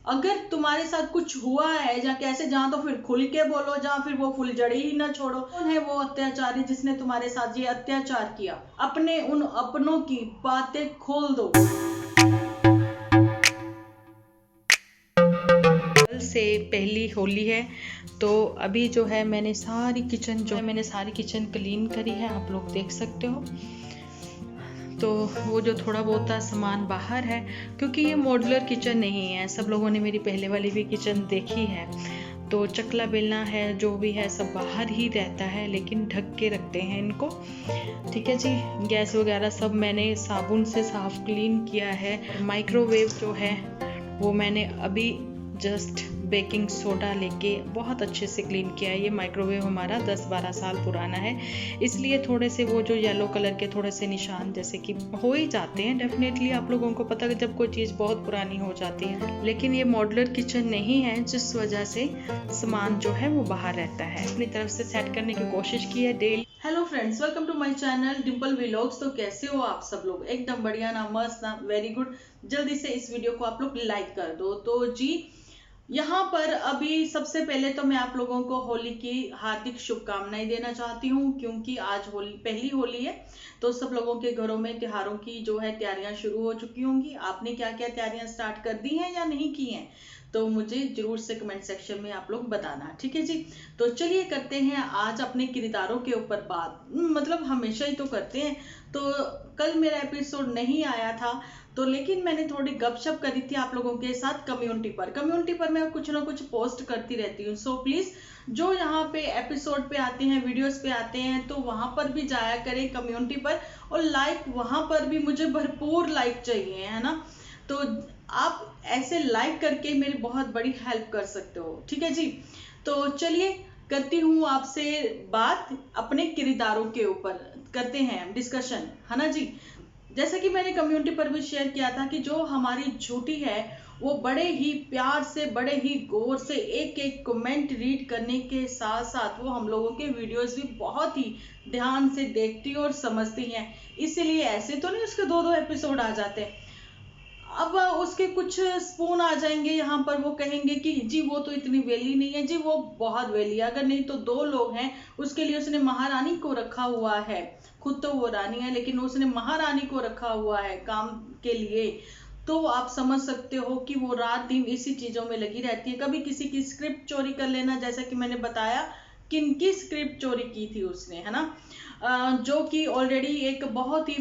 अगर तुम्हारे साथ कुछ हुआ है या कैसे, जहां तो फिर खुल के बोलो, जहां फिर वो फुलझड़ी ही ना छोड़ो। कौन है वो अत्याचारी जिसने तुम्हारे साथ ये अत्याचार किया? अपने उन अपनों की बातें खोल दो। कल से पहली होली है, तो अभी जो है मैंने सारी किचन क्लीन करी है, आप लोग देख सकते हो। तो वो जो थोड़ा बहुत सामान बाहर है, क्योंकि ये मॉड्यूलर किचन नहीं है, सब लोगों ने मेरी पहले वाली भी किचन देखी है, तो चकला बेलना है जो भी है सब बाहर ही रहता है, लेकिन ढक के रखते हैं इनको। ठीक है जी। गैस वगैरह सब मैंने साबुन से साफ क्लीन किया है। माइक्रोवेव जो है वो मैंने अभी जस्ट बेकिंग सोडा लेके बहुत अच्छे से क्लीन किया है। ये माइक्रोवेव हमारा 10-12 साल पुराना है, इसलिए थोड़े से वो जो येलो कलर के थोड़े से निशान जैसे कि हो ही जाते हैं। डेफिनेटली आप लोगों को पता है जब कोई चीज़ बहुत पुरानी हो जाती है, लेकिन ये मॉड्यूलर किचन नहीं है, जिस वजह से सामान जो है वो बाहर रहता है। अपनी तरफ से सेट करने की कोशिश की है daily. Hello friends, welcome to my channel Dimple vlogs. तो कैसे हो आप सब लोग? एकदम बढ़िया ना, मस्त ना, वेरी गुड। जल्दी से इस वीडियो को आप लोग लाइक कर दो। तो जी, यहाँ पर अभी सबसे पहले तो मैं आप लोगों को होली की हार्दिक शुभकामनाएं देना चाहती हूँ, क्योंकि आज पहली होली है, तो सब लोगों के घरों में त्योहारों की जो है तैयारियां शुरू हो चुकी होंगी। आपने क्या क्या तैयारियां स्टार्ट कर दी हैं या नहीं की हैं, तो मुझे जरूर से कमेंट सेक्शन में आप लोग बताना, ठीक है जी। तो चलिए करते हैं आज अपने किरदारों के ऊपर बात। मतलब हमेशा ही तो करते हैं। तो कल मेरा एपिसोड नहीं आया था, तो लेकिन मैंने थोड़ी गपशप करी थी आप लोगों के साथ कम्युनिटी पर मैं कुछ ना कुछ पोस्ट करती रहती हूँ। सो प्लीज जो यहाँ पे एपिसोड पे आते हैं, वीडियोस पे आते हैं, तो वहां पर भी जाया करें कम्युनिटी पर, और लाइक वहां पर भी मुझे भरपूर लाइक चाहिए, है ना। तो आप ऐसे लाइक करके मेरी बहुत बड़ी हेल्प कर सकते हो, ठीक है जी। तो चलिए करती हूँ आपसे बात अपने किरदारों के ऊपर, करते हैं डिस्कशन, है ना जी। जैसे कि मैंने कम्युनिटी पर भी शेयर किया था कि जो हमारी झूठी है वो बड़े ही प्यार से, बड़े ही गौर से एक एक कमेंट रीड करने के साथ साथ वो हम लोगों के वीडियोस भी बहुत ही ध्यान से देखती और समझती हैं। इसीलिए ऐसे तो नहीं उसके 2-2 एपिसोड आ जाते। अब उसके कुछ स्पून आ जाएंगे यहाँ पर, वो कहेंगे कि जी वो तो इतनी वेली नहीं है, जी वो बहुत वेली है। अगर नहीं तो 2 लोग हैं, उसके लिए उसने महारानी को रखा हुआ है। खुद तो वो रानी है, लेकिन उसने महारानी को रखा हुआ है काम के लिए। तो आप समझ सकते हो कि वो रात दिन इसी चीजों में लगी रहती है। कभी किसी की स्क्रिप्ट चोरी कर लेना, जैसा कि मैंने बताया किनकी स्क्रिप्ट चोरी की थी उसने, है ना। जो कि ऑलरेडी एक बहुत ही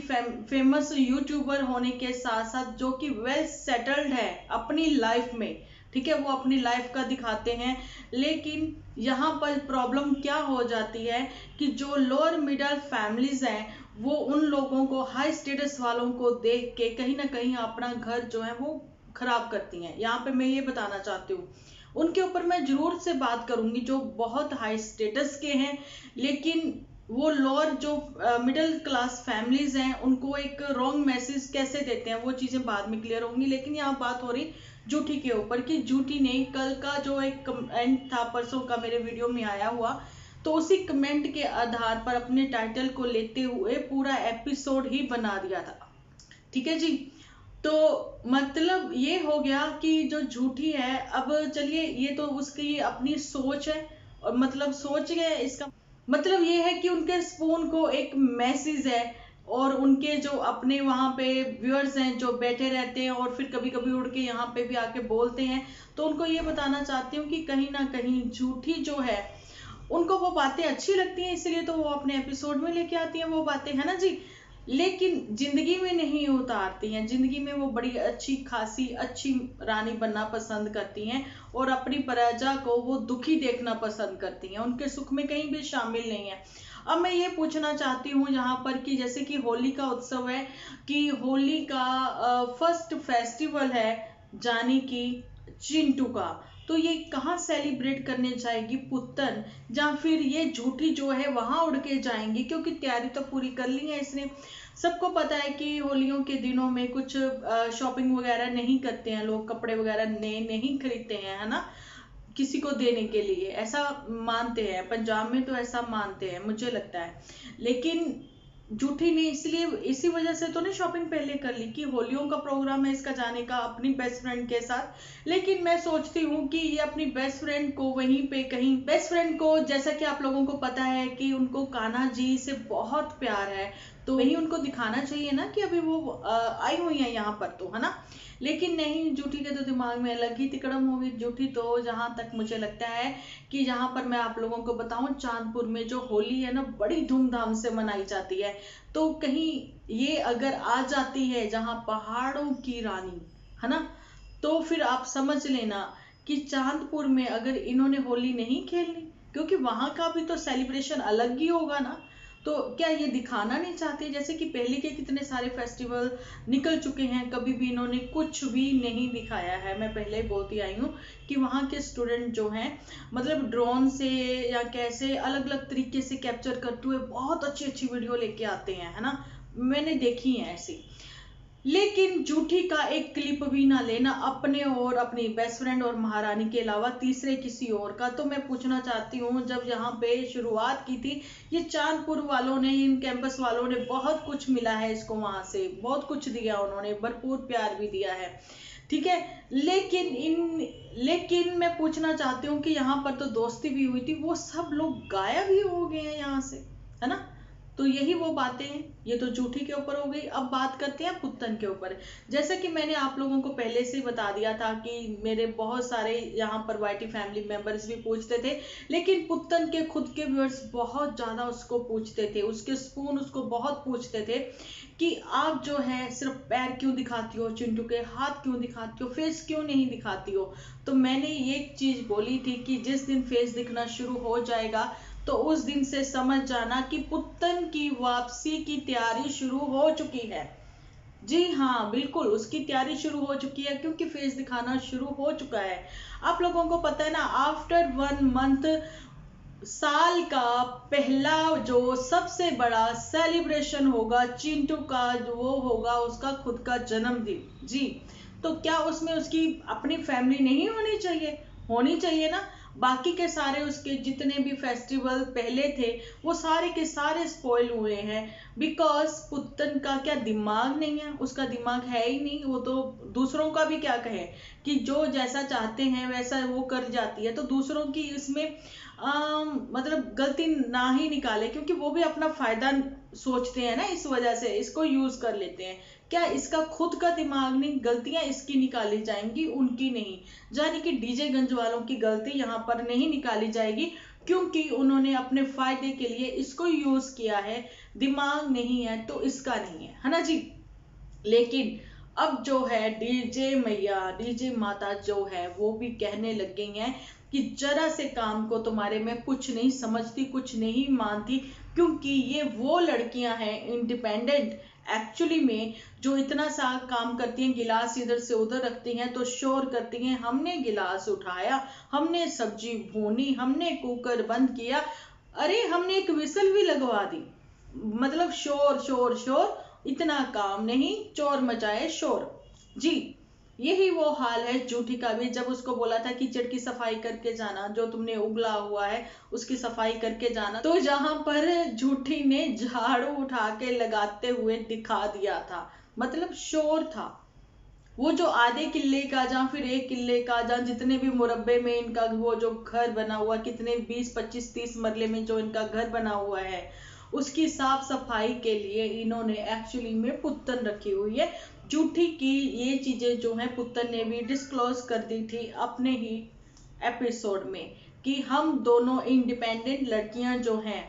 फेमस यूट्यूबर होने के साथ साथ जो कि वेल सेटल्ड है अपनी लाइफ में, ठीक है, वो अपनी लाइफ का दिखाते हैं। लेकिन यहाँ पर प्रॉब्लम क्या हो जाती है कि जो लोअर मिडिल फैमिलीज हैं, वो उन लोगों को, हाई स्टेटस वालों को देख के कहीं ना कहीं अपना घर जो है वो खराब करती हैं। यहाँ पे मैं ये बताना चाहती हूँ, उनके ऊपर मैं जरूर से बात करूंगी जो बहुत हाई स्टेटस के हैं, लेकिन वो लोअर जो मिडिल क्लास फैमिलीज हैं उनको एक रॉन्ग मैसेज कैसे देते हैं, वो चीजें बाद में क्लियर होंगी। लेकिन यहाँ बात हो रही जूठी के ऊपर कि जूठी ने कल का जो एक कमेंट था, परसों का मेरे वीडियो में आया हुआ, तो उसी कमेंट के आधार पर अपने टाइटल को लेते हुए पूरा एपिसोड ही बना दिया था, ठीक है जी। तो मतलब ये हो गया कि जो झूठी है, अब चलिए ये तो उसकी अपनी सोच है, और मतलब सोच है, इसका मतलब ये है कि उनके स्पून को एक मैसेज है, और उनके जो अपने वहां पे व्यूअर्स हैं जो बैठे रहते हैं और फिर कभी कभी उड़ के यहाँ पे भी आके बोलते हैं, तो उनको ये बताना चाहती हूँ कि कहीं ना कहीं झूठी जो है उनको वो बातें अच्छी लगती हैं, इसलिए तो वो अपने एपिसोड में लेके आती हैं वो बातें, है ना जी। लेकिन जिंदगी में नहीं उतारती हैं। जिंदगी में वो बड़ी अच्छी खासी अच्छी रानी बनना पसंद करती हैं, और अपनी प्रजा को वो दुखी देखना पसंद करती हैं, उनके सुख में कहीं भी शामिल नहीं है। अब मैं ये पूछना चाहती हूँ यहाँ पर कि जैसे कि होली का उत्सव है, कि होली का फर्स्ट फेस्टिवल है जानी कि चिंटू का, तो ये कहाँ सेलिब्रेट करने जाएगी पुत्तन, या फिर ये झूठी जो है वहां उड़ के जाएंगी, क्योंकि तैयारी तो पूरी कर ली है इसने। सबको पता है कि होलियों के दिनों में कुछ शॉपिंग वगैरह नहीं करते हैं लोग, कपड़े वगैरह नए नहीं खरीदते हैं, है ना, किसी को देने के लिए, ऐसा मानते हैं, पंजाब में तो ऐसा मानते हैं मुझे लगता है। लेकिन जूठी ने इसलिए इसी वजह से तो नहीं शॉपिंग पहले कर ली कि होलियों का प्रोग्राम है इसका जाने का अपनी बेस्ट फ्रेंड के साथ। लेकिन मैं सोचती हूँ कि ये अपनी बेस्ट फ्रेंड को वहीं पे कहीं, बेस्ट फ्रेंड को जैसा कि आप लोगों को पता है कि उनको कान्हा जी से बहुत प्यार है, तो वही उनको दिखाना चाहिए ना कि अभी वो आई हुई है यहाँ पर, तो है ना। लेकिन नहीं, जूठी के तो दिमाग में अलग ही तिकड़म होगी। जूठी तो जहां तक मुझे लगता है कि जहां पर मैं आप लोगों को बताऊं, चांदपुर में जो होली है ना बड़ी धूमधाम से मनाई जाती है, तो कहीं ये अगर आ जाती है जहां पहाड़ों की रानी, है ना, तो फिर आप समझ लेना कि चांदपुर में अगर इन्होंने होली नहीं खेलनी, क्योंकि वहां का भी तो सेलिब्रेशन अलग ही होगा ना, तो क्या ये दिखाना नहीं चाहते? जैसे कि पहले के कितने सारे फेस्टिवल निकल चुके हैं, कभी भी इन्होंने कुछ भी नहीं दिखाया है। मैं पहले ही बोलती आई हूँ कि वहाँ के स्टूडेंट जो हैं, मतलब ड्रोन से या कैसे अलग अलग तरीके से कैप्चर करते हुए बहुत अच्छी अच्छी वीडियो लेके आते हैं, है ना, मैंने देखी है ऐसी। लेकिन जूठी का एक क्लिप भी ना लेना अपने और अपनी बेस्ट फ्रेंड और महारानी के अलावा तीसरे किसी और का। तो मैं पूछना चाहती हूँ, जब यहाँ पे शुरुआत की थी, ये चांदपुर वालों ने, इन कैंपस वालों ने बहुत कुछ मिला है इसको, वहां से बहुत कुछ दिया, उन्होंने भरपूर प्यार भी दिया है, ठीक है। लेकिन मैं पूछना चाहती हूँ कि यहाँ पर तो दोस्ती भी हुई थी, वो सब लोग गायब ही हो गए हैं यहाँ से, है ना। तो यही वो बातें हैं, ये तो जूठी के ऊपर हो गई। अब बात करते हैं पुत्तन के ऊपर। जैसे कि मैंने आप लोगों को पहले से बता दिया था कि मेरे बहुत सारे यहाँ पर वाईटी फैमिली मेंबर्स भी पूछते थे, लेकिन पुत्तन के खुद के व्यूअर्स बहुत ज्यादा उसको पूछते थे, उसके स्पून उसको बहुत पूछते थे कि आप जो है सिर्फ पैर क्यों दिखाती हो, चिंटू के हाथ क्यों दिखाती हो, फेस क्यों नहीं दिखाती हो। तो मैंने ये चीज बोली थी कि जिस दिन फेस दिखना शुरू हो जाएगा, तो उस दिन से समझ जाना कि पुत्तन की वापसी की तैयारी शुरू हो चुकी है। जी हाँ, बिल्कुल उसकी तैयारी शुरू हो चुकी है, क्योंकि फेस दिखाना शुरू हो चुका है। आप लोगों को पता है ना, आफ्टर 1 मंथ साल का पहला जो सबसे बड़ा सेलिब्रेशन होगा चिंटू का, जो वो होगा उसका खुद का जन्मदिन। जी, तो क्या उसमें उसकी अपनी फैमिली नहीं होनी चाहिए? होनी चाहिए ना। बाकी के सारे उसके जितने भी फेस्टिवल पहले थे, वो सारे के सारे स्पॉइल हुए हैं, बिकॉज पुत्तन का क्या दिमाग नहीं है? उसका दिमाग है ही नहीं। वो तो दूसरों का भी क्या कहे कि जो जैसा चाहते हैं वैसा वो कर जाती है, तो दूसरों की इसमें मतलब गलती ना ही निकाले, क्योंकि वो भी अपना फायदा सोचते हैं ना, इस वजह से इसको यूज कर लेते हैं। क्या इसका खुद का दिमाग नहीं? गलतियां इसकी निकाली जाएंगी, उनकी नहीं। यानी कि डीजे गंज वालों की गलती यहाँ पर नहीं निकाली जाएगी, क्योंकि उन्होंने अपने फायदे के लिए इसको यूज किया है। दिमाग नहीं है तो इसका नहीं है ना जी। लेकिन अब जो है डीजे मैया, डीजे माता जो है, वो भी कहने लग गई हैं कि जरा से काम को तुम्हारे में कुछ नहीं समझती, कुछ नहीं मानती, क्योंकि ये वो लड़कियां हैं इंडिपेंडेंट एक्चुअली में, जो इतना सा काम करती हैं, गिलास इधर से उधर रखती हैं तो शोर करती हैं, हमने गिलास उठाया, हमने सब्जी भूनी, हमने कुकर बंद किया, अरे हमने एक विसल भी लगवा दी। मतलब शोर शोर शोर, इतना काम नहीं, चोर मचाए शोर। जी, यही वो हाल है जूठी का भी। जब उसको बोला था कीचड़ की सफाई करके जाना, जो तुमने उगला हुआ है उसकी सफाई करके जाना, तो जहां पर जूठी ने झाड़ू उठा के लगाते हुए दिखा दिया था, मतलब शोर था। वो जो आधे किले का, जहाँ फिर 1 किले का, जहाँ जितने भी मुरब्बे में इनका वो जो घर बना हुआ, कितने 20 25 30 मरले में जो इनका घर बना हुआ है, उसकी साफ सफाई के लिए इन्होंने एक्चुअली में पुत्तन रखी हुई है। जूठी की ये चीजें जो है पुत्तन ने भी डिस्क्लोज कर दी थी अपने ही एपिसोड में, कि हम दोनों इंडिपेंडेंट लड़कियां जो हैं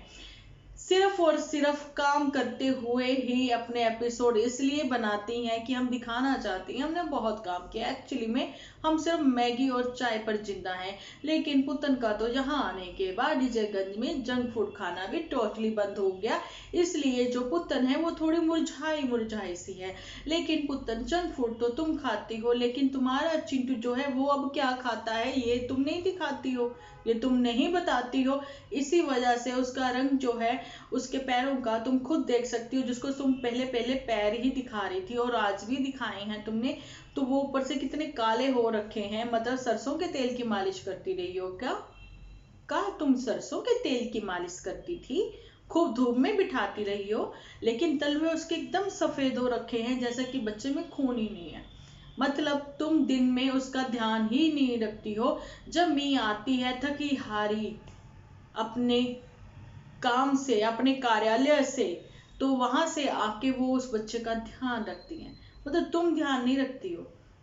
सिर्फ और सिर्फ काम करते हुए ही अपने एपिसोड इसलिए बनाती हैं कि हम दिखाना चाहती हैं हमने बहुत काम किया, एक्चुअली में हम सिर्फ मैगी और चाय पर जिंदा हैं। लेकिन पुत्तन का तो यहाँ आने के बाद डीजेगंज में जंक फूड खाना भी टोटली बंद हो गया, इसलिए जो पुत्तन है वो थोड़ी मुरझाई मुरझाई सी है। लेकिन पुत्तन, जंक फूड तो तुम खाती हो, लेकिन तुम्हारा चिंटू जो है वो अब क्या खाता है ये तुम नहीं दिखाती हो, ये तुम नहीं बताती हो। इसी वजह से उसका रंग जो है, उसके पैरों का तुम खुद देख सकती हो, जिसको तुम पहले पहले पैर ही दिखा रही थी और आज भी दिखाए हैं तुमने, तो वो ऊपर से कितने काले हो रखे हैं। मतलब सरसों के तेल की मालिश करती रही हो क्या? तुम सरसों के तेल की मालिश करती थी? खूब धूप में बिठाती रही हो, लेकिन तलवे उसके एकदम सफेद हो रखे हैं जैसा कि बच्चे में खून ही नहीं है। मतलब तुम दिन में उसका ध्यान ही नहीं रखती हो। जब मी आती है थकी हारी अपने काम से, अपने कार्यालय से, तो वहां से आके वो उस बच्चे का ध्यान रखती हैं। मतलब तुम ध्यान नहीं रखती हो,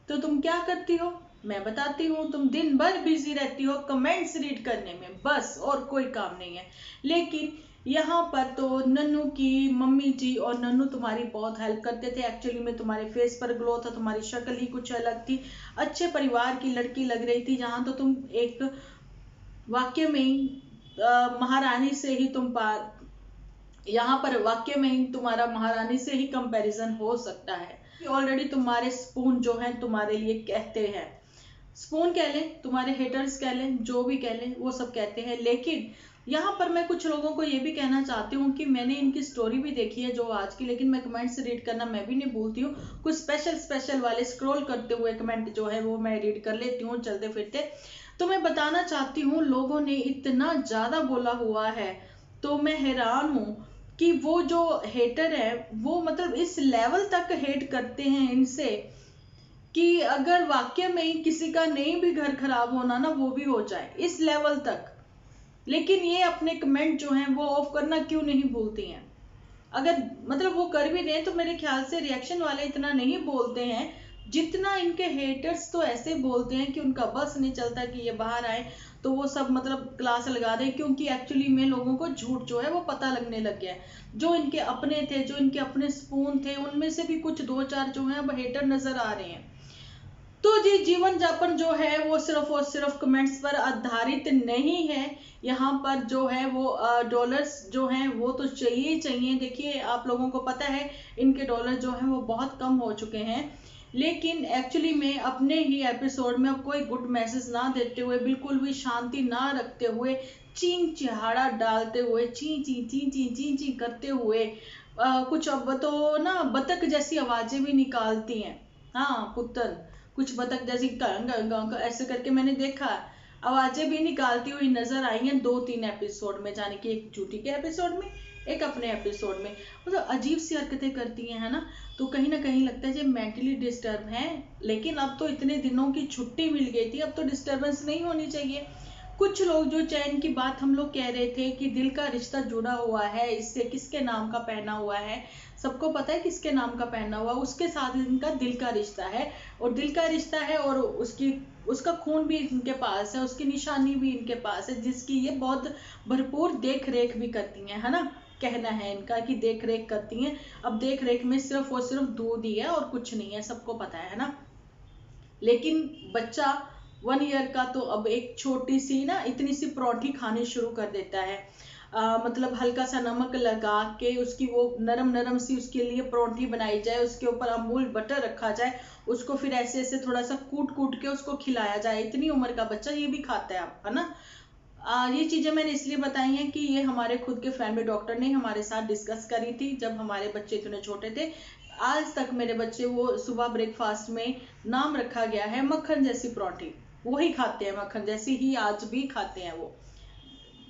तो तुम क्या करती हो मैं बताती हूँ। तुम दिन भर बिजी रहती हो कमेंट्स रीड करने में, बस और कोई काम नहीं है। लेकिन यहाँ पर तो नन्नू की मम्मी जी और नन्नू तुम्हारी बहुत हेल्प करते थे। एक्चुअली में तुम्हारे फेस पर ग्लो था, तुम्हारी शक्ल ही कुछ अलग थी, अच्छे परिवार की लड़की लग रही थी। जहाँ तो तुम एक वाक्य में ही महारानी से ही तुम यहाँ पर वाक्य में ही तुम्हारा महारानी से ही कंपैरिजन हो सकता है। ऑलरेडी तुम्हारे स्पून जो है तुम्हारे लिए कहते हैं, स्पून कह लें, तुम्हारे हेटर्स कह लें, जो भी कह लें, वो सब कहते हैं। लेकिन यहाँ पर मैं कुछ लोगों को ये भी कहना चाहती हूँ कि मैंने इनकी स्टोरी भी देखी है जो आज की, लेकिन मैं कमेंट्स रीड करना मैं भी नहीं भूलती हूँ। कुछ स्पेशल वाले स्क्रॉल करते हुए कमेंट जो है वो मैं रीड कर लेती हूँ चलते फिरते। तो मैं बताना चाहती हूँ, लोगों ने इतना ज्यादा बोला हुआ है, तो मैं हैरान हूँ कि वो जो हेटर है वो मतलब इस लेवल तक हेट करते हैं इनसे कि अगर वाक्य में ही किसी का नहीं भी घर खराब होना ना, वो भी हो जाए, इस लेवल तक। लेकिन ये अपने कमेंट जो हैं वो ऑफ करना क्यों नहीं भूलती हैं। अगर मतलब वो कर भी रहे तो मेरे ख्याल से रिएक्शन वाले इतना नहीं बोलते हैं जितना इनके हेटर्स तो ऐसे बोलते हैं कि उनका बस नहीं चलता कि ये बाहर आए तो वो सब मतलब क्लास लगा दें। क्योंकि एक्चुअली में लोगों को झूठ जो है वो पता लगने लग गया है। जो इनके अपने थे, जो इनके अपने स्पून थे, उनमें से भी कुछ दो चार जो है अब हेटर नजर आ रहे हैं। तो जी जीवन यापन जो है वो सिर्फ और सिर्फ कमेंट्स पर आधारित नहीं है। यहाँ पर जो है वो डॉलर्स जो हैं वो तो चाहिए चाहिए। देखिए आप लोगों को पता है इनके डॉलर जो हैं वो बहुत कम हो चुके हैं। लेकिन एक्चुअली में अपने ही एपिसोड में अब कोई गुड मैसेज ना देते हुए, बिल्कुल भी शांति ना रखते हुए, चीं चिहाड़ा डालते हुए, ची ची ची ची ची ची करते हुए कुछ अब तो ना बतख जैसी आवाजें भी निकालती हैं। हाँ पुत्र, कुछ बतख जैसी ऐसे करके मैंने देखा, आवाजें भी निकालती हुई नजर आई हैं 2-3 एपिसोड में, जाने कि एक जूटी के एपिसोड में, एक अपने एपिसोड में। मतलब अजीब सी हरकतें करती हैं, है ना। तो कहीं ना कहीं लगता है जो मेंटली डिस्टर्ब है। लेकिन अब तो इतने दिनों की छुट्टी मिल गई थी, अब तो डिस्टर्बेंस नहीं होनी चाहिए। कुछ लोग जो चैन की बात हम लोग कह रहे थे कि दिल का रिश्ता जुड़ा हुआ है इससे, किसके नाम का पहना हुआ है, सबको पता है किसके नाम का पहना हुआ, उसके साथ इनका दिल का रिश्ता है। और दिल का रिश्ता है और उसका खून भी इनके पास है, उसकी निशानी भी इनके पास है, जिसकी ये बहुत भरपूर देख रेख भी करती हैं, है ना। कहना है इनका कि देख रेख करती हैं। अब देख रेख में सिर्फ और सिर्फ दूध ही है और कुछ नहीं है, सबको पता है ना। लेकिन बच्चा 1 ईयर का तो अब एक छोटी सी ना इतनी सी परोठी खानी शुरू कर देता है। मतलब हल्का सा नमक लगा के उसकी वो नरम नरम सी उसके लिए परोठी बनाई जाए, उसके ऊपर अमूल बटर रखा जाए, उसको फिर ऐसे ऐसे थोड़ा सा कूट कूट के उसको खिलाया जाए। इतनी उम्र का बच्चा ये भी खाता है, है ना। ये चीजें मैंने इसलिए बताई हैं कि ये हमारे खुद के फैमिली डॉक्टर ने हमारे साथ डिस्कस करी थी जब हमारे बच्चे इतने छोटे थे। आज तक मेरे बच्चे वो सुबह ब्रेकफास्ट में नाम रखा गया है मक्खन जैसी परोठी, वही खाते हैं, मक्खन जैसी ही आज भी खाते हैं वो।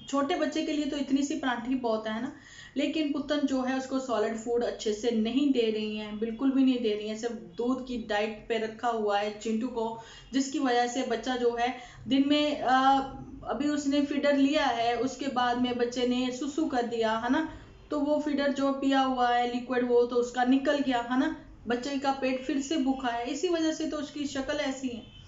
छोटे बच्चे के लिए तो इतनी सी परांठी बहुत है ना। लेकिन पुतन जो है उसको सॉलिड फूड अच्छे से नहीं दे रही हैं, बिल्कुल भी नहीं दे रही हैं, सिर्फ दूध की डाइट पे रखा हुआ है चिंटू को, जिसकी वजह से बच्चा जो है दिन में अभी उसने फीडर लिया है, उसके बाद में बच्चे ने सुसु कर दिया, है ना। तो वो फीडर जो पिया हुआ है लिक्विड वो तो उसका निकल गया, है ना। बच्चे का पेट फिर से भूखा है, इसी वजह से तो उसकी शक्ल ऐसी है।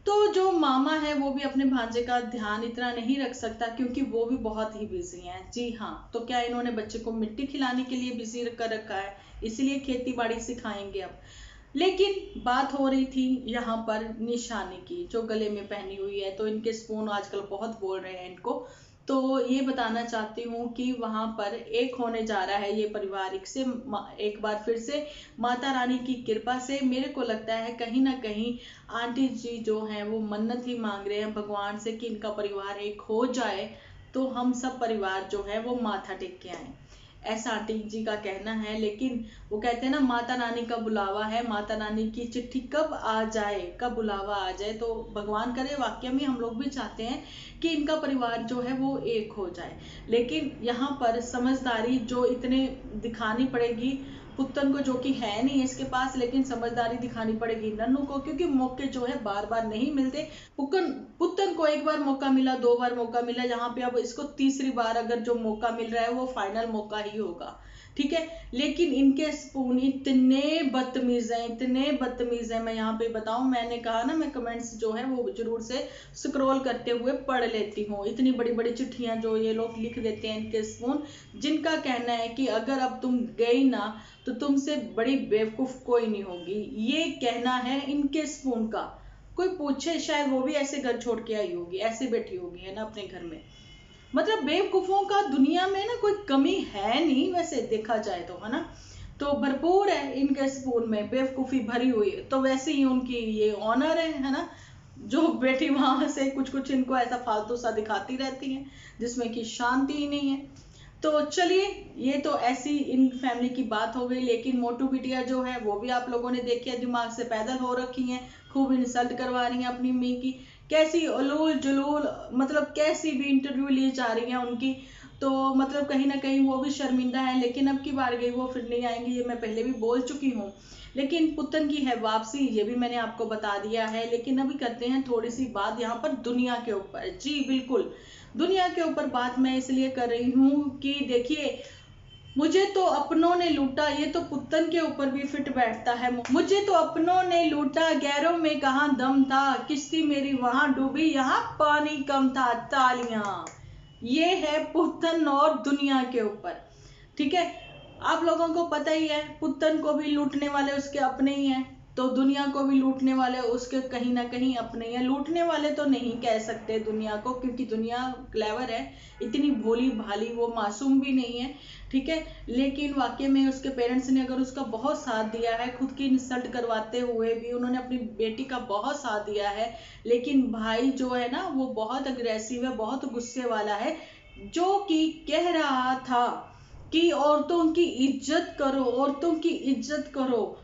तो जो मामा है वो भी अपने भांजे का ध्यान इतना नहीं रख सकता क्योंकि वो भी बहुत ही बिजी हैं। जी हाँ, तो क्या इन्होंने बच्चे को मिट्टी खिलाने के लिए बिजी कर रखा है, इसलिए खेती बाड़ी सिखाएंगे अब। लेकिन बात हो रही थी यहाँ पर निशानी की जो गले में पहनी हुई है, तो इनके स्पून आजकल बहुत बोल रहे हैं इनको। तो ये बताना चाहती हूँ कि वहां पर एक होने जा रहा है ये पारिवारिक से एक बार फिर से माता रानी की कृपा से। मेरे को लगता है कहीं ना कहीं आंटी जी जो हैं वो मन्नत ही मांग रहे हैं भगवान से कि इनका परिवार एक हो जाए तो हम सब परिवार जो है वो माथा टेक के आए। ऐसा आंटी जी का कहना है। लेकिन वो कहते हैं ना, माता रानी का बुलावा है, माता रानी की चिट्ठी कब आ जाए, कब बुलावा आ जाए। तो भगवान करे, वाकई में हम लोग भी चाहते हैं कि इनका परिवार जो है वो एक हो जाए। लेकिन यहाँ पर समझदारी जो इतने दिखानी पड़ेगी पुत्तन को, जो कि है नहीं इसके पास, लेकिन समझदारी दिखानी पड़ेगी नन्नू को, क्योंकि मौके जो है बार बार नहीं मिलते। पुत्तन को एक बार मौका मिला, 2 बार मौका मिला, यहाँ पे अब इसको तीसरी बार अगर जो मौका मिल रहा है वो फाइनल मौका ही होगा, ठीक है। लेकिन इनके स्पून इतने बदतमीज हैं, इतने बदतमीज हैं। मैं यहाँ पे बताऊं, मैंने कहा ना, मैं कमेंट्स जो है वो जरूर से स्क्रॉल करते हुए पढ़ लेती हूँ। इतनी बड़ी बड़ी चिट्ठियां जो ये लोग लिख देते हैं इनके स्पून, जिनका कहना है कि अगर अब तुम गई ना तो तुमसे बड़ी बेवकूफ कोई नहीं होगी। ये कहना है इनके स्पून का। कोई पूछे, शायद वो भी ऐसे घर छोड़ के आई होगी, ऐसे बैठी होगी, है ना, अपने घर में। मतलब बेवकूफों का दुनिया में ना कोई कमी है नहीं, वैसे देखा जाए तो, है ना। तो भरपूर है इनके स्पून में, बेवकूफी भरी हुई है। तो वैसे ही उनकी ये ऑनर है ना, जो बेटी वहां से कुछ कुछ इनको ऐसा फालतू सा दिखाती रहती है, जिसमें कि शांति ही नहीं है। तो चलिए, ये तो ऐसी इन फैमिली की बात हो गई। लेकिन मोटू बिटिया जो है वो भी आप लोगों ने देखी है, दिमाग से पैदल हो रखी हैं, खूब इंसल्ट करवा रही हैं अपनी मम्मी की। कैसी उलूल जुलूल, मतलब कैसी भी इंटरव्यू ली जा रही है उनकी। तो मतलब कहीं ना कहीं वो भी शर्मिंदा है। लेकिन अब की बार गई वो फिर नहीं आएंगी, ये मैं पहले भी बोल चुकी हूँ। लेकिन पुत्तन की है वापसी, ये भी मैंने आपको बता दिया है। लेकिन अभी करते हैं थोड़ी सी बात यहाँ पर दुनिया के ऊपर। जी बिल्कुल, दुनिया के ऊपर बात मैं इसलिए कर रही हूँ कि देखिए, मुझे तो अपनों ने लूटा, ये तो पुत्तन के ऊपर भी फिट बैठता है। मुझे तो अपनों ने लूटा, गैरों में कहाँ दम था, किश्ती मेरी वहां डूबी, यहाँ पानी कम था, तालियां। ये है पुत्तन और दुनिया के ऊपर, ठीक है। आप लोगों को पता ही है, पुत्तन को भी लूटने वाले उसके अपने ही हैं, तो दुनिया को भी लूटने वाले उसके कहीं ना कहीं अपने हैं। लूटने वाले तो नहीं कह सकते दुनिया को, क्योंकि दुनिया क्लेवर है, इतनी भोली भाली, वो मासूम भी नहीं है, ठीक है। लेकिन वाकई में उसके पेरेंट्स ने अगर उसका बहुत साथ दिया है, खुद की इंसल्ट करवाते हुए भी उन्होंने अपनी बेटी का बहुत साथ दिया है। लेकिन भाई जो है ना, वो बहुत अग्रेसिव है, बहुत गुस्से वाला है, जो कि कह रहा था कि औरतों की इज्जत करो, औरतों की इज्जत करो,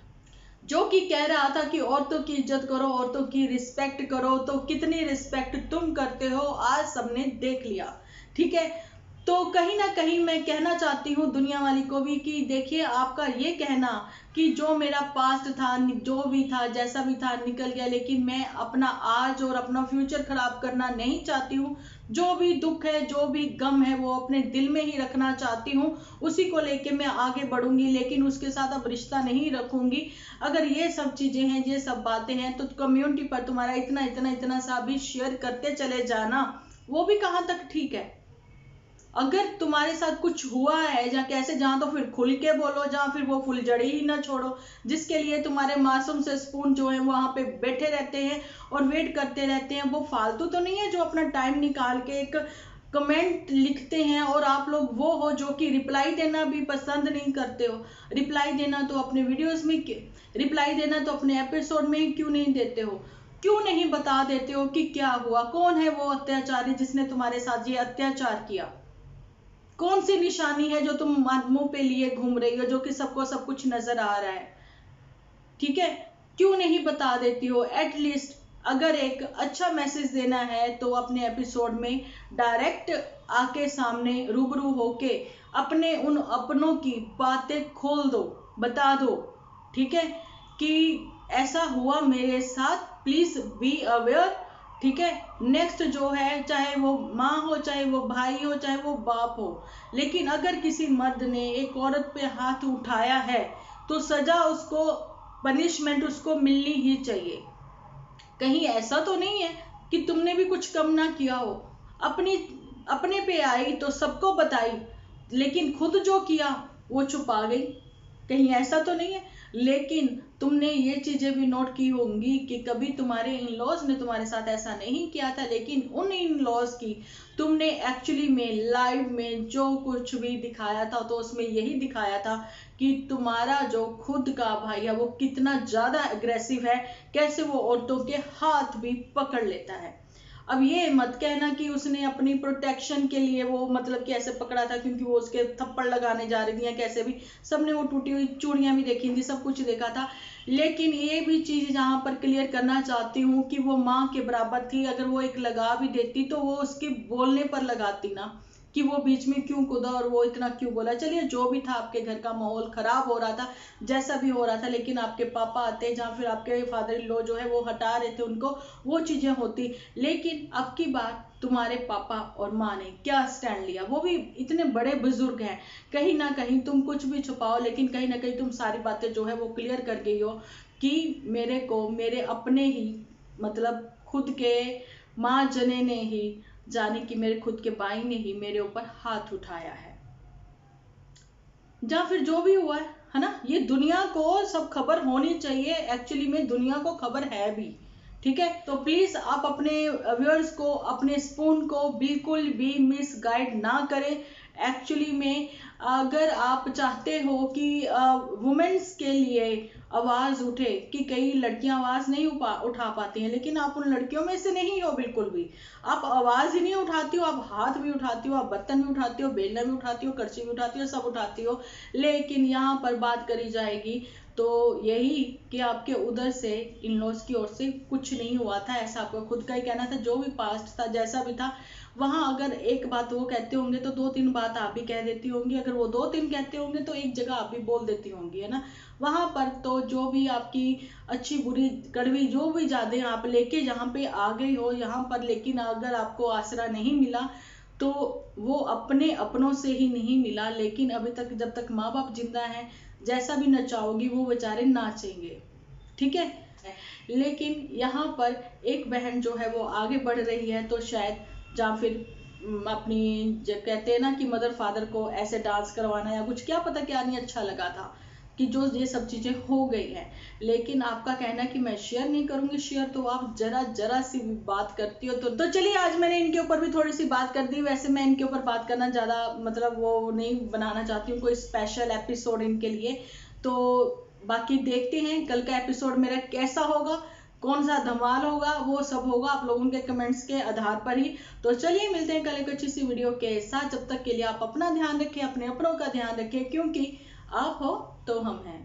जो कि कह रहा था कि औरतों की इज्जत करो, औरतों की रिस्पेक्ट करो। तो कितनी रिस्पेक्ट तुम करते हो आज सबने देख लिया, ठीक है। तो कहीं ना कहीं मैं कहना चाहती हूँ दुनिया वाली को भी कि देखिए, आपका ये कहना कि जो मेरा पास्ट था, जो भी था, जैसा भी था, निकल गया, लेकिन मैं अपना आज और अपना फ्यूचर खराब करना नहीं चाहती हूँ। जो भी दुख है, जो भी गम है, वो अपने दिल में ही रखना चाहती हूँ, उसी को लेके मैं आगे बढ़ूंगी। लेकिन उसके साथ अब रिश्ता नहीं रखूंगी। अगर ये सब चीजें हैं, ये सब बातें हैं, तो कम्युनिटी पर तुम्हारा इतना इतना इतना सा भी शेयर करते चले जाना, वो भी कहाँ तक ठीक है। अगर तुम्हारे साथ कुछ हुआ है या कैसे, जहां तो फिर खुल के बोलो, जहां फिर वो फुलझड़ी ही ना छोड़ो, जिसके लिए तुम्हारे मासूम से स्पून जो है वहां पे बैठे रहते हैं और वेट करते रहते हैं। वो फालतू तो नहीं है जो अपना टाइम निकाल के एक कमेंट लिखते हैं, और आप लोग वो हो जो कि रिप्लाई देना भी पसंद नहीं करते हो। रिप्लाई देना तो अपने वीडियोस में, रिप्लाई देना तो अपने एपिसोड में क्यों नहीं देते हो? क्यों नहीं बता देते हो कि क्या हुआ, कौन है वो अत्याचारी जिसने तुम्हारे साथ ये अत्याचार किया? कौन सी निशानी है जो तुम मुंह पे लिए घूम रही हो, जो कि सबको सब कुछ नजर आ रहा है, ठीक है। क्यों नहीं बता देती हो? एटलीस्ट अगर एक अच्छा मैसेज देना है तो अपने एपिसोड में डायरेक्ट आके सामने रूबरू होके अपने उन अपनों की बातें खोल दो, बता दो, ठीक है, कि ऐसा हुआ मेरे साथ, प्लीज बी अवेयर, ठीक है। नेक्स्ट जो है, चाहे वो माँ हो, चाहे वो भाई हो, चाहे वो बाप हो, लेकिन अगर किसी मर्द ने एक औरत पे हाथ उठाया है तो सजा उसको, पनिशमेंट उसको मिलनी ही चाहिए। कहीं ऐसा तो नहीं है कि तुमने भी कुछ कम ना किया हो, अपनी अपने पे आई तो सबको बताई, लेकिन खुद जो किया वो छुपा गई। कहीं ऐसा तो नहीं है? लेकिन तुमने ये चीजें भी नोट की होंगी कि कभी तुम्हारे इन लॉज ने तुम्हारे साथ ऐसा नहीं किया था, लेकिन उन इन लॉज की तुमने एक्चुअली में लाइव में जो कुछ भी दिखाया था, तो उसमें यही दिखाया था कि तुम्हारा जो खुद का भाई है वो कितना ज्यादा अग्रेसिव है, कैसे वो औरतों के हाथ भी पकड़ लेता है। अब ये मत कहना कि उसने अपनी प्रोटेक्शन के लिए वो मतलब कि ऐसे पकड़ा था क्योंकि वो उसके थप्पड़ लगाने जा रही थी या कैसे भी, सबने वो टूटी हुई चूड़ियां भी देखी थी, सब कुछ देखा था। लेकिन ये भी चीज जहां पर क्लियर करना चाहती हूँ कि वो माँ के बराबर थी। अगर वो एक लगा भी देती तो वो उसके बोलने पर लगाती ना, कि वो बीच में क्यों कूदा और वो इतना क्यों बोला। चलिए जो भी था, आपके घर का माहौल खराब हो रहा था, जैसा भी हो रहा था, लेकिन आपके पापा आते जहाँ फिर आपके फादर इन लॉ जो है वो हटा रहे थे उनको, वो चीजें होती। लेकिन अब की बात तुम्हारे पापा और माँ ने क्या स्टैंड लिया, वो भी इतने बड़े बुजुर्ग हैं। कहीं ना कहीं तुम कुछ भी छुपाओ, लेकिन कहीं ना कहीं तुम सारी बातें जो है वो क्लियर कर गई हो कि मेरे को मेरे अपने ही मतलब खुद के माँ जने ने ही, जाने कि मेरे खुद के भाई ने ही मेरे ऊपर हाथ उठाया है, या फिर जो भी हुआ है ना। ये दुनिया को सब खबर होनी चाहिए, एक्चुअली में दुनिया को खबर है भी, ठीक है। तो प्लीज आप अपने व्यूअर्स को, अपने स्पून को बिल्कुल भी मिसगाइड ना करें। एक्चुअली में अगर आप चाहते हो कि वुमेन्स के लिए आवाज उठे, कि कई लड़कियां आवाज नहीं उठा पाती हैं, लेकिन आप उन लड़कियों में से नहीं हो बिल्कुल भी। आप आवाज ही नहीं उठाती हो, आप हाथ भी उठाती हो, आप बर्तन भी उठाती हो, बेलना भी उठाती हो, करछी भी उठाती हो, सब उठाती हो। लेकिन यहाँ पर बात करी जाएगी तो यही कि आपके उधर से इन लॉज की ओर से कुछ नहीं हुआ था, ऐसा आपका खुद का ही कहना था। जो भी पास्ट था, जैसा भी था, वहां अगर एक बात वो कहते होंगे तो दो तीन बात आप भी कह देती होंगी। अगर वो दो तीन कहते होंगे तो एक जगह आप भी बोल देती होंगी, है ना। वहां पर तो जो भी आपकी अच्छी बुरी कड़वी जो भी यादें आप लेके जहाँ पे आ गई हो यहाँ पर, लेकिन अगर आपको आसरा नहीं मिला तो वो अपने अपनों से ही नहीं मिला। लेकिन अभी तक जब तक माँ बाप जिंदा हैं, जैसा भी नचाओगी वो बेचारे नाचेंगे, ठीक है। लेकिन यहाँ पर एक बहन जो है वो आगे बढ़ रही है, तो शायद या फिर अपनी जब कहते हैं ना कि मदर फादर को ऐसे डांस करवाना या कुछ, क्या पता क्या नहीं अच्छा लगा था कि जो ये सब चीजें हो गई है। लेकिन आपका कहना कि मैं शेयर नहीं करूंगी, शेयर तो आप जरा जरा सी भी बात करती हो। तो चलिए आज मैंने इनके ऊपर भी थोड़ी सी बात कर दी। वैसे मैं इनके ऊपर बात करना ज्यादा मतलब वो नहीं बनाना चाहती हूँ कोई स्पेशल एपिसोड इनके लिए। तो बाकी देखते हैं कल का एपिसोड मेरा कैसा होगा, कौन सा धमाल होगा, वो सब होगा आप लोगों के कमेंट्स के आधार पर ही। तो चलिए मिलते हैं कल एक अच्छी सी वीडियो के साथ। जब तक के लिए आप अपना ध्यान रखें, अपने अपनों का ध्यान रखें, क्योंकि आप हो तो हम हैं।